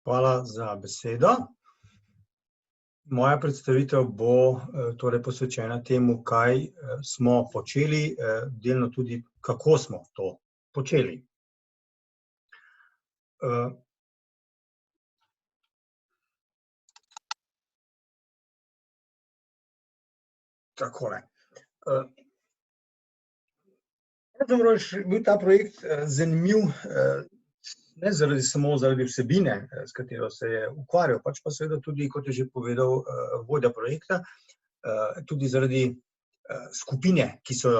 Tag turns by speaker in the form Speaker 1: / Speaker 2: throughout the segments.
Speaker 1: Hvala za besedo. Moja predstavitev bo torej posvečena temu, kaj smo počeli, delno tudi, kako smo to počeli. Takole. Pravzaprav je bil ta projekt zanimiv, ne samo zaradi vsebine, s katero se je ukvarjal, pač pa seveda tudi, kot je že povedal vodja projekta, tudi zaradi skupine, ki so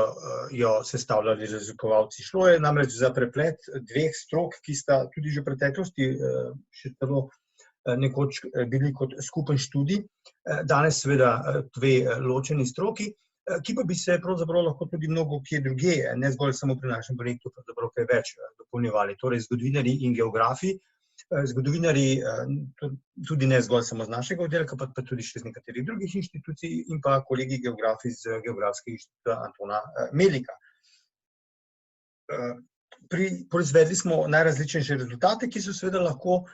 Speaker 1: jo sestavljali raziskovalci. Šlo je namreč za preplet dveh strok, ki sta tudi že v preteklosti še celo nekoč bili kot skupen študij, danes seveda dve ločeni stroki, ki pa bi se pravzaprav lahko tudi mnogo kje drugje, ne zgolj samo pri našem projektu, pravzaprav kaj več dopolnjevali. Torej zgodovinarji in geografi, zgodovinarji tudi ne zgolj samo z našega oddelka, pa tudi še z nekaterih drugih inštitucij in pa kolegi geografi z Geografskega inštituta Antona Melika. Proizvedli smo najrazličnejše rezultate, ki so seveda lahko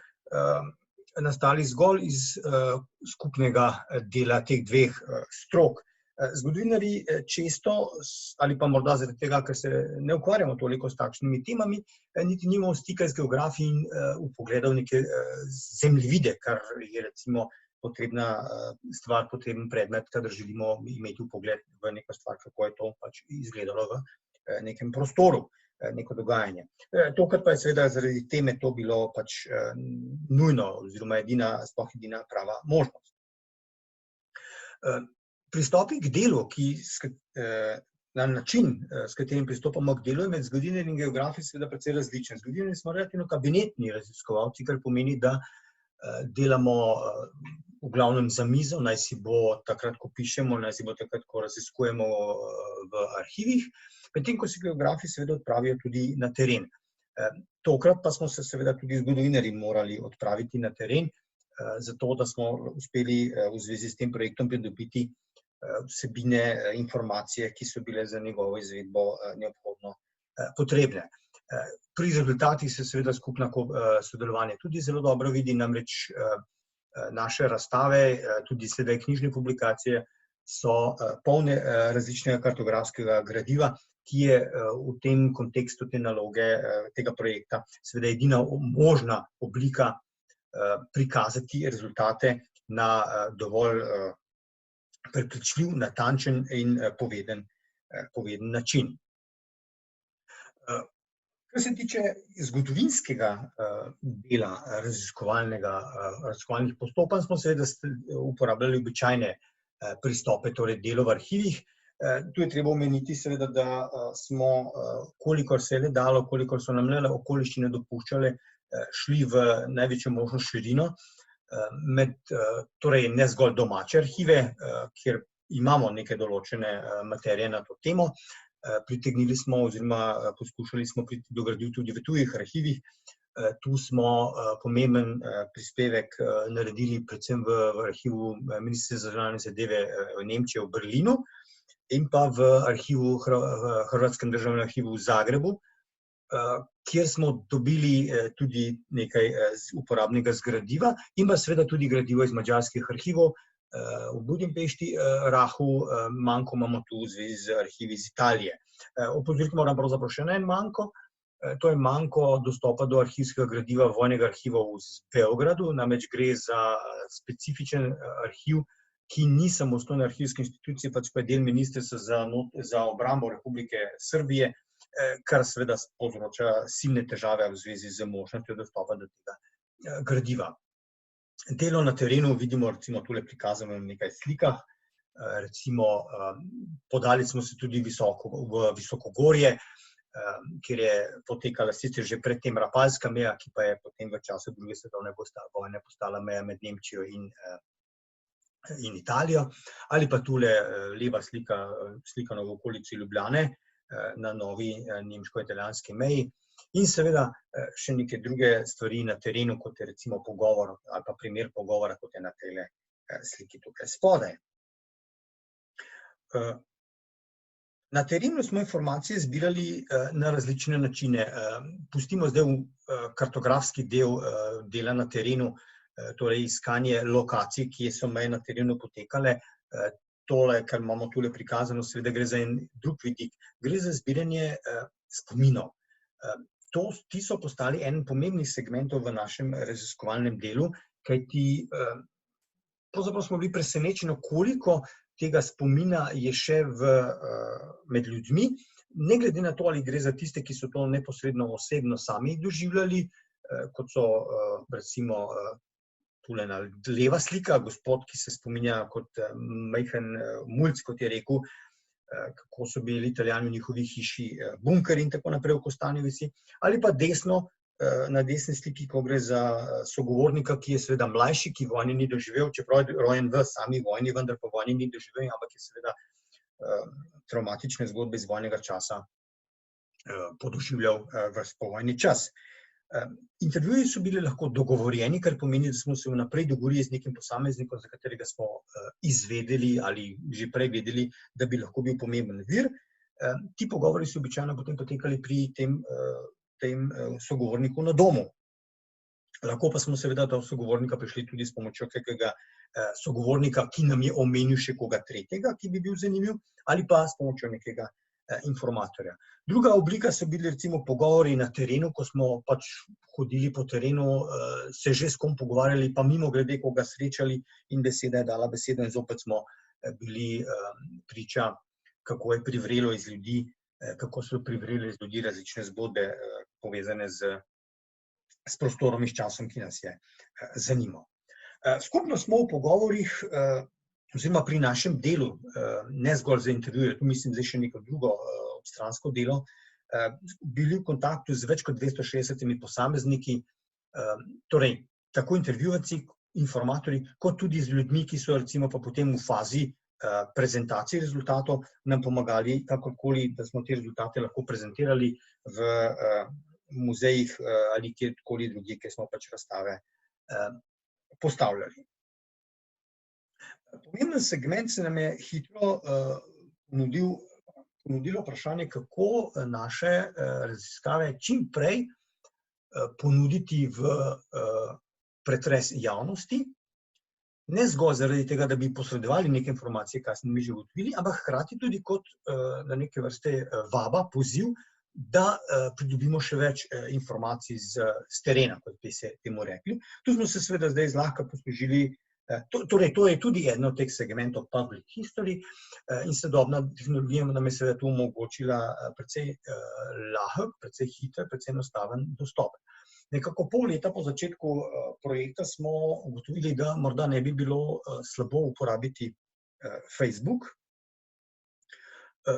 Speaker 1: nastali zgolj iz skupnega dela teh dveh strok. Zgodovinarji često, ali pa morda zaradi tega, ker se ne ukvarjamo toliko s takšnimi temami, niti nimamo stika z geografi in vpogledov neke zemljevide, kar je recimo potrebna stvar, potreben predmet, kadar želimo imeti vpogled v neko stvar, kako je to pač izgledalo v nekem prostoru, neko dogajanje. Tokrat pa je seveda zaradi teme to bilo pač nujno oziroma sploh edina prava možnost. Pristopi k delu, na način, s katerim pristopamo k delu, je med zgodovinarji in geografi seveda precej različen. Zgodovinarji smo relativno kabinetni raziskovalci, kar pomeni, da delamo v glavnem za mizo, naj si bo takrat, ko pišemo, naj si bo takrat, ko raziskujemo v arhivih, medtem ko se geografi seveda odpravijo tudi na teren. Tokrat pa smo se seveda tudi zgodovinarji morali odpraviti na teren, zato da smo uspeli v zvezi s tem projektom pridobiti vsebine, informacije, ki so bile za njegovo izvedbo neobhodno potrebne. Pri rezultatih se seveda skupno sodelovanje tudi zelo dobro vidi, namreč naše razstave, tudi sedaj knjižne publikacije, so polne različnega kartografskega gradiva, ki je v tem kontekstu te naloge, tega projekta, seveda edina možna oblika prikazati rezultate na dovolj prepričljiv, natančen in poveden način. Kar se tiče zgodovinskega dela raziskovalnih postopanj, smo seveda uporabljali običajne pristope, torej delo v arhivih. Tu je treba omeniti seveda, da smo, kolikor se je le dalo, kolikor so nam le okoliščine dopuščale, šli v največjo možno širino, torej ne zgolj domače arhive, kjer imamo neke določene materije na to temo, pritegnili smo oziroma poskušali smo priti do gradiv tudi v tujih arhivih. Tu smo pomemben prispevek naredili predvsem v arhivu Ministrstva za zunanje zadeve Nemčije v Berlinu in pa v Hrvatskem državnem arhivu v Zagrebu, kjer smo dobili tudi nekaj uporabnega gradiva in pa seveda tudi gradivo iz madžarskih arhivov v Budimpešti, Rahu, manko imamo tu v zvezi z arhivi iz Italije. Opozoriti moram pravzaprav še na en manko, to je manko dostopa do arhivskega gradiva vojnega arhiva v Beogradu, namreč gre za specifičen arhiv, ki ni samostojna arhivska institucija, pač pa je del Ministrstva za obrambo Republike Srbije, kar seveda povzroča silne težave v zvezi z možnostjo dostopa do tega gradiva. Delo na terenu vidimo recimo tule prikazano na nekaj slikah, recimo podali smo se tudi v Visokogorje, kjer je potekala sicer že predtem Rapalska meja, ki pa je potem v času druge svetovne vojne postala meja med Nemčijo in Italijo, ali pa tule leva slika, slikano v okolici Ljubljane, na novi nemško-italijanski meji in seveda še neke druge stvari na terenu, kot je recimo pogovor ali pa primer pogovora, kot je na tejle sliki tukaj spodaj. Na terenu smo informacije zbirali na različne načine. Pustimo zdaj kartografski del dela na terenu, torej iskanje lokacij, kje so meje na terenu potekale. Tole, kar imamo tule prikazano, seveda gre za en drug vidik. Gre za zbiranje spominov. Ti so postali en pomembnih segmentov v našem raziskovalnem delu, kajti pravzaprav smo bili presenečeni, koliko tega spomina je še med ljudmi, ne glede na to, ali gre za tiste, ki so to neposredno osebno sami doživljali, kot so recimo tule leva slika, gospod, ki se spominja kot majhen mulc, kot je rekel, kako so bili Italijani v njihovi hiši bunkeri in tako naprej v Kostanjevici, ali pa desno, na desni sliki, ko gre za sogovornika, ki je seveda mlajši, ki vojne ni doživel, čeprav je rojen v sami vojni, vendar pa vojne ni doživel, ampak je seveda travmatične zgodbe iz vojnega časa podoživljal v povojni čas. Intervjuji so bili lahko dogovorjeni, kar pomeni, da smo se vnaprej dogovorili z nekim posameznikom, za katerega smo izvedeli ali že prej vedeli, da bi lahko bil pomemben vir. Ti pogovori so običajno potem potekali pri tem sogovorniku na domu. Lahko pa smo seveda do sogovornika prišli tudi s pomočjo kakega sogovornika, ki nam je omenil še koga tretjega, ki bi bil zanimiv, ali pa s pomočjo nekega informatorja. Druga oblika so bili recimo pogovori na terenu, ko smo pač hodili po terenu, se že s kom pogovarjali, pa mimogrede koga srečali in beseda je dala besedo in zopet smo bili priča, kako je privrelo iz ljudi, kako so privrele iz ljudi različne zgodbe povezane s prostorom in s časom, ki nas je zanimal. Skupno smo v pogovorih, oziroma pri našem delu, ne zgolj za intervjuje, tu mislim zdaj še neko drugo obstransko delo, bili v kontaktu z več kot 260 posamezniki, torej tako intervjuvanci, informatorji, kot tudi z ljudmi, ki so recimo pa potem v fazi prezentacije rezultatov nam pomagali kakorkoli, da smo te rezultate lahko prezentirali v muzejih ali kjerkoli drugje, kjer smo pač razstave postavljali. Pomemben segment se nam je hitro ponudilo vprašanje, kako naše raziskave čim prej ponuditi v pretres javnosti, ne zgolj zaradi tega, da bi posredovali neke informacije, kaj smo mi že ugotovili, ampak hkrati tudi kot na neke vrste vaba, poziv, da pridobimo še več informacij z terena, kot bi se temu rekli. Tu smo se seveda zdaj zlahka poslužili, torej to je tudi eden od teh segmentov public history in sodobna tehnologija nam je seveda tu omogočila precej lahek, precej hiter, precej enostaven dostop. Nekako pol leta po začetku projekta smo ugotovili, da morda ne bi bilo slabo uporabiti Facebook.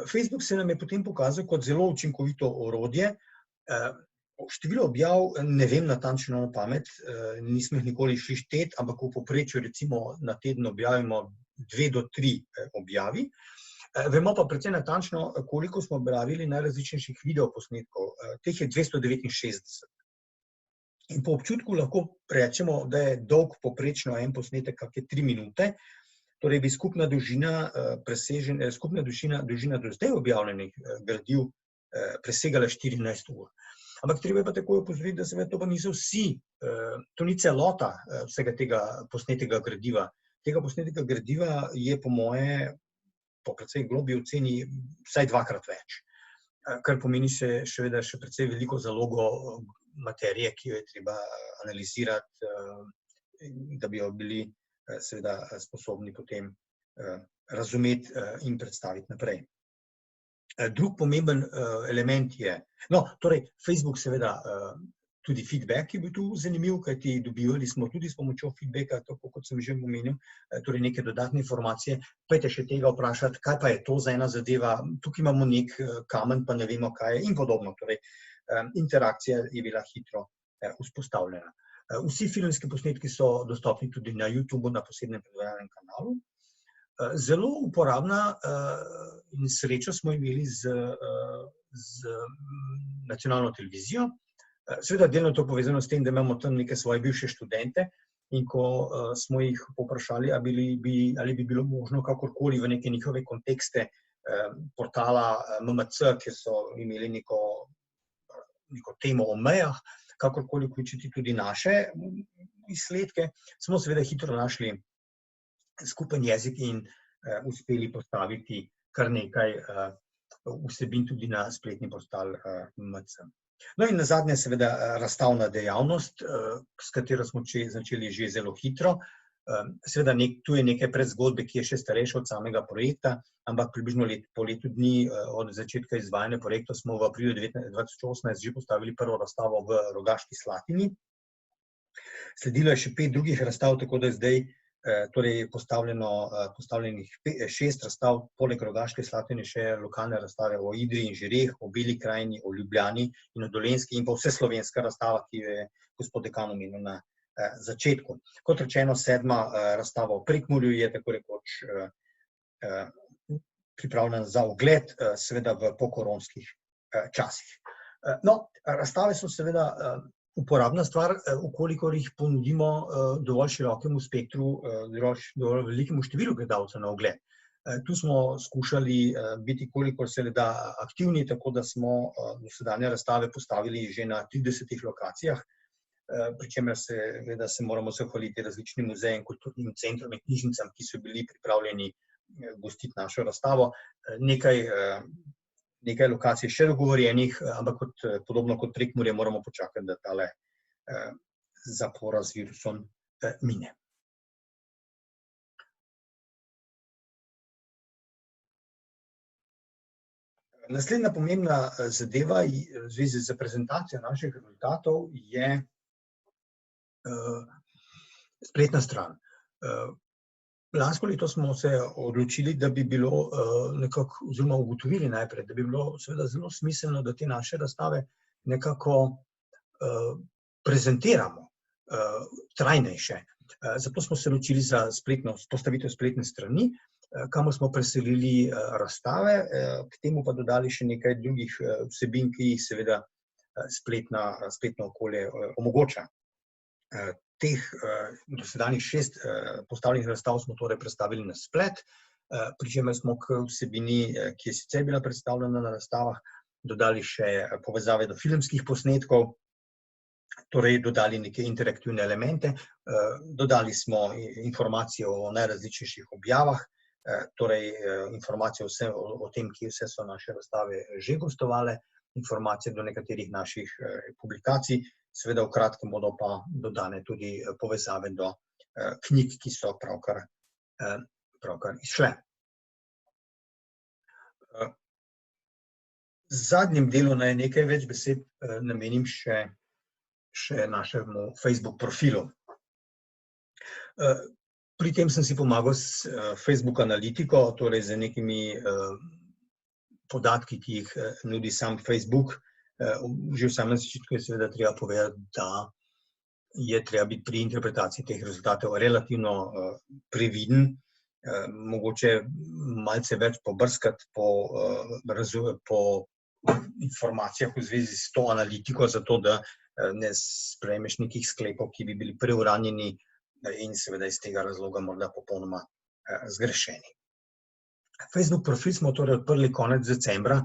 Speaker 1: Facebook se nam je potem pokazal kot zelo učinkovito orodje. Število objav, ne vem natančno na pamet, nismo jih nikoli šli štet, ampak v povprečju recimo na teden objavimo 2 do 3 objavi. Vemo pa precej natančno, koliko smo objavili najrazličnejših videoposnetkov. Teh je 269. In po občutku lahko rečemo, da je dolg poprečno en posnetek kakšne 3 minute, torej bi skupna dolžina do zdaj objavljenih gradiv presegala 14 ur. Ampak treba je pa takoj opozoriti, da seveda to pa niso vsi, to ni celota vsega tega posnetega gradiva. Tega posnetega gradiva je po moje, po precej globi oceni, vsaj 2-krat več, kar pomeni še precej veliko zalogo materije, ki jo je treba analizirati, da bi jo bili seveda sposobni potem razumeti in predstaviti naprej. Drug pomemben element je, torej Facebook seveda tudi feedback je bil tu zanimiv, kajti dobivali smo tudi s pomočjo feedbacka, tako kot sem že omenil, torej neke dodatne informacije, pojte še tega vprašati, kaj pa je to za ena zadeva, tukaj imamo nek kamen, pa ne vemo, kaj je in podobno, torej interakcija je bila hitro vzpostavljena. Vsi filmski posnetki so dostopni tudi na YouTubeu, na posebnem predvajalnem kanalu. Zelo uporabna in srečo smo imeli z nacionalno televizijo. Seveda delno to povezano s tem, da imamo tam neke svoje bivše študente in ko smo jih povprašali, ali bi bilo možno kakorkoli v neke njihove kontekste portala MMC, kjer so imeli neko temo o mejah, kakorkoli vključiti tudi naše izsledke, smo seveda hitro našli skupen jezik in uspeli postaviti kar nekaj vsebin tudi na spletni portal MMC. No in nazadnje seveda razstavna dejavnost, s katero smo začeli že zelo hitro. Seveda tu je nekaj predzgodbe, ki je še starejša od samega projekta, ampak približno po letu dni od začetka izvajanja projekta smo v aprilu 2018 že postavili prvo razstavo v Rogaški Slatini. Sledilo je še 5 drugih razstav, tako da je zdaj torej postavljenih 6 razstav, poleg Rogaške Slatine še lokalne razstave o Idriji in Žireh, o Beli krajini, o Ljubljani in o Dolenjski in pa vseslovenska razstava, ki jo je gospod dekan omenil na začetku. Kot rečeno, 7. razstava o Prekmurju je tako rekoč pripravljena za ogled, seveda v pokoronskih časih. No, razstave so seveda uporabna stvar, ukolikor jih ponudimo dovolj širokemu spektru, dovolj velikemu številu gledalcev na ogled. Tu smo skušali biti kolikor se le da aktivni, tako da smo dosedanje razstave postavili že na 30 lokacijah, pri čemer seveda se moramo zahvaliti različnim muzejem, kulturnim centrom in knjižnicam, ki so bili pripravljeni gostiti našo razstavo. Nekaj lokacij še dogovorjenih, ampak podobno kot Prekmurje moramo počakati, da tale zapora z virusom mine. Naslednja pomembna zadeva v zvezi z prezentacijo naših rezultatov je spletna stran. Lansko leto smo se odločili, da bi bilo nekako, oziroma ugotovili najprej, da bi bilo seveda zelo smiselno, da te naše razstave nekako prezentiramo trajnejše. Zato smo se odločili za postavitev spletne strani, kamor smo preselili razstave, k temu pa dodali še nekaj drugih vsebin, ki jih seveda spletno okolje omogoča. Teh dosedanjih 6 postavljenih razstav smo torej predstavili na splet, pri čemer smo k vsebini, ki je sicer bila predstavljena na razstavah, dodali še povezave do filmskih posnetkov, torej dodali neke interaktivne elemente, dodali smo informacije o najrazličnejših objavah, torej informacije o tem, kje vse so naše razstave že gostovale, informacije do nekaterih naših publikacij, seveda v kratkem bodo pa dodane tudi povezave do knjig, ki so pravkar izšle. V zadnjem delu naj nekaj več besed namenim še našemu Facebook profilu. Pri tem sem si pomagal s Facebook analitiko, torej z nekimi podatki, ki jih nudi sam Facebook. Že v samem začetku je seveda treba povedati, da je treba biti pri interpretaciji teh rezultatov relativno previden, mogoče malce več pobrskati po informacijah v zvezi s to analitiko, zato da ne sprejmeš nekih sklepov, ki bi bili preuranjeni in seveda iz tega razloga morda popolnoma zgrešeni. Facebook profil smo torej odprli konec decembra,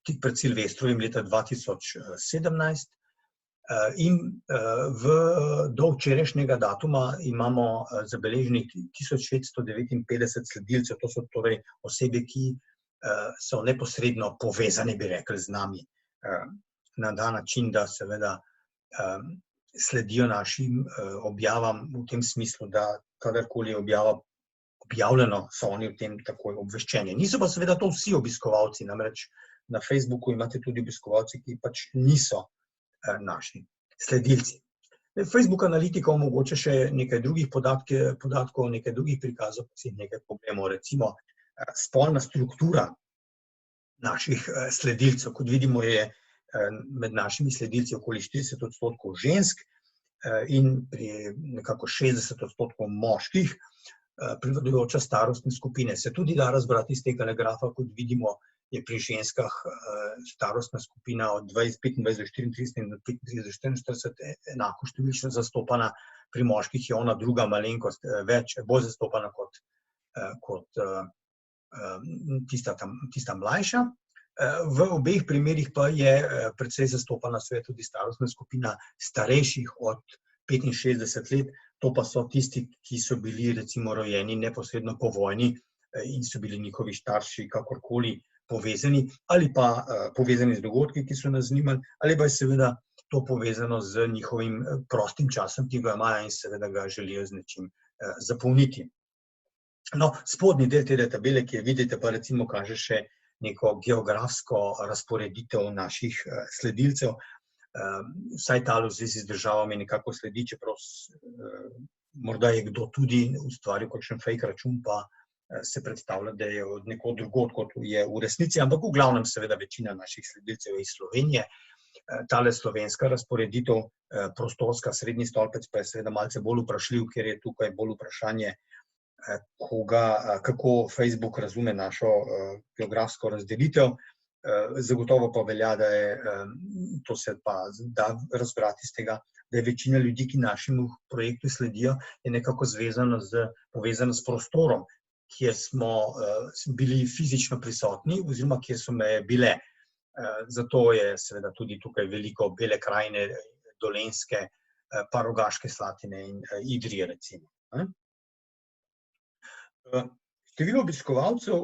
Speaker 1: tik pred Silvestrovim leta 2017 in do včerajšnjega datuma imamo zabeleženih 1659 sledilcev, to so torej osebe, ki so neposredno povezane, bi rekli, z nami na ta način, da seveda sledijo našim objavam v tem smislu, da kadarkoli je objavljeno, so oni v tem takoj obveščeni. Niso pa seveda to vsi obiskovalci, namreč na Facebooku imate tudi obiskovalci, ki pač niso naši sledilci. Facebook analitika omogoča še nekaj drugih podatkov, nekaj drugih prikazov, pa si nekaj pogledamo, recimo spolna struktura naših sledilcev. Kot vidimo, je med našimi sledilci okoli 40% žensk in pri nekako 60% moških, prevladujoča starostne skupine. Se tudi da razbrati iz tega grafa, kot vidimo, je pri ženskah starostna skupina od 25 do 34 in od 35 do 44 enako številčno zastopana, pri moških je ona druga malenkost bolj zastopana kot tista mlajša. V obeh primerih pa je precej zastopana seveda tudi starostna skupina starejših od 65 let, to pa so tisti, ki so bili recimo rojeni neposredno po vojni in so bili njihovi starši kakorkoli povezani ali pa povezani z dogodki, ki so nas zanimali, ali pa je seveda to povezano z njihovim prostim časom, ki ga imajo in seveda ga želijo z nečim zapolniti. No, spodnji del te tabele, ki jo vidite, pa recimo kaže še neko geografsko razporeditev naših sledilcev. Vsaj tale v zvezi z državami nekako sledi, čeprav morda je kdo tudi ustvaril kakšen fake račun, pa se predstavlja, da je od nekod drugod, kot je v resnici, ampak v glavnem seveda večina naših sledilcev je iz Slovenije. Tale slovenska razporeditev, prostorska, srednji stolpec pa je seveda malce bolj vprašljiv, ker je tukaj bolj vprašanje, kako Facebook razume našo geografsko razdelitev. Zagotovo pa velja, da je, to se pa da razbrati iz tega, da je večina ljudi, ki našemu projektu sledijo, je nekako povezana s prostorom, kjer smo bili fizično prisotni oziroma kjer so meje bile. Zato je seveda tudi tukaj veliko Bele krajine, Dolenjske, pa Rogaške Slatine in Idrije recimo. Število obiskovalcev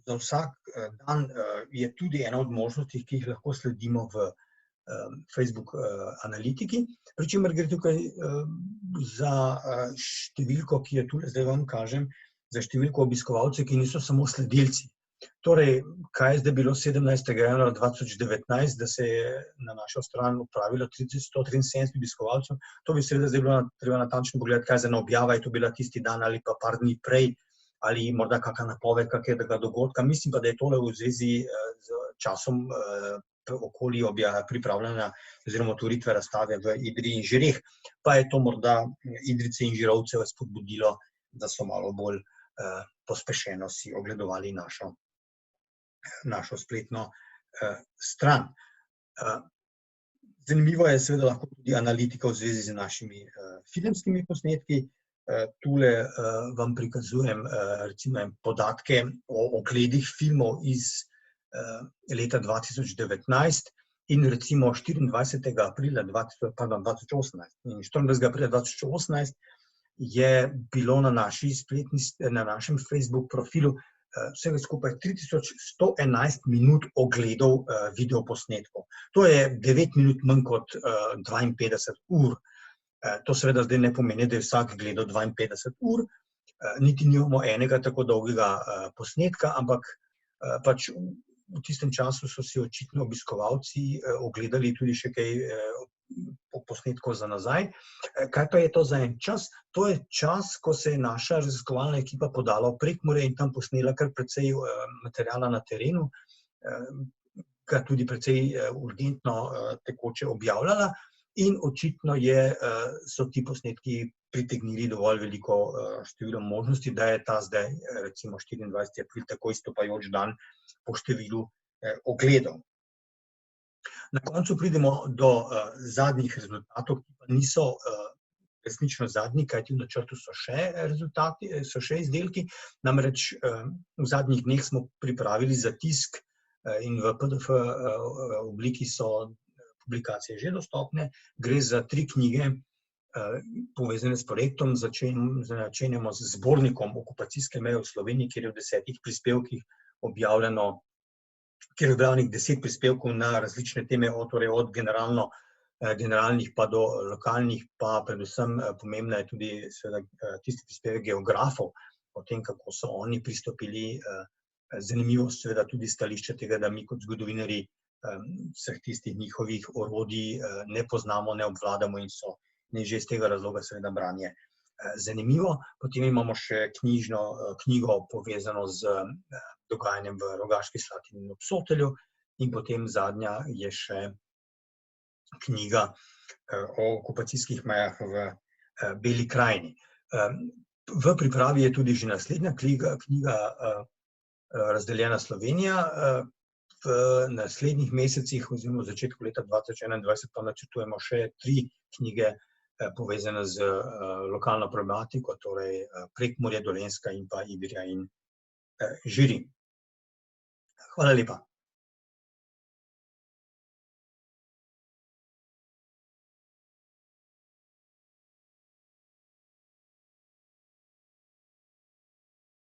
Speaker 1: za vsak dan je tudi ena od možnosti, ki jih lahko sledimo v Facebook analitiki, pri čemer gre tukaj za številko, ki jo tule zdaj vam kažem, za številko obiskovalcev, ki niso samo sledilci. Torej, kaj je zdaj bilo 17. januarja 2019, da se je na našo stran upravilo 173 obiskovalcev, to bi seveda zdaj bilo treba natančno pogledati, kaj za ena objava je to bila tisti dan ali pa par dni prej, ali morda kakšna napoved kakega dogodka. Mislim pa, da je tole v zvezi z časom okoli pripravljanja oziroma otvoritve razstave v Idriji in Žireh, pa je to morda Idrijce in Žirovce spodbudilo, da so malo bolj pospešeno si ogledovali našo spletno stran. Zanimivo je seveda lahko tudi analitika v zvezi z našimi filmskimi posnetki. Tule vam prikazujem recimo podatke o ogledih filmov iz leta 2019 in recimo 24. aprila 2018 in 24. aprila 2018 je bilo na našem Facebook profilu vsega skupaj 3111 minut ogledov videoposnetkov. To je 9 minut manj kot 52 ur. To seveda zdaj ne pomeni, da je vsak gledal 52 ur, niti nimamo enega tako dolgega posnetka, ampak pač v tistem času so si očitno obiskovalci ogledali tudi še kaj posnetkov za nazaj. Kaj pa je to za en čas? To je čas, ko se je naša raziskovalna ekipa podala v Prekmurje in tam posnela kar precej materiala na terenu, ga tudi precej urgentno tekoče objavljala in očitno so ti posnetki pritegnili dovolj veliko število možnosti, da je ta zdaj recimo 24. april tako izstopajoč dan po številu ogledov. Na koncu pridemo do zadnjih rezultatov, ki pa niso resnično zadnji, kajti v načrtu so še rezultati, so še izdelki. Namreč v zadnjih dneh smo pripravili za tisk in v PDF obliki so publikacije že dostopne. Gre za 3 knjige povezane s projektom. Začenjamo z zbornikom Okupacijske meje v Sloveniji, kjer je v 10 prispevkih objavljeno, kjer je objavljenih 10 prispevkov na različne teme, torej od generalnih pa do lokalnih, pa predvsem pomembna je tudi tisti prispevek geografov o tem, kako so oni pristopili. Zanimivo seveda tudi stališče tega, da mi kot zgodovinarji vseh tistih njihovih orodij ne poznamo, ne obvladamo in so že iz tega razloga seveda branje zanimivo. Potem imamo še knjigo povezano z dogajanjem v Rogaški Slatini in Obsotelju in potem zadnja je še knjiga o okupacijskih mejah v Beli krajini. V pripravi je tudi že naslednja knjiga Razdeljena Slovenija. V naslednjih mesecih oziroma v začetku leta 2021 pa načrtujemo še 3 knjige povezane z lokalno problematiko, torej Prekmurje, Dolenjska in pa Idrija in žiri. Hvala lepa.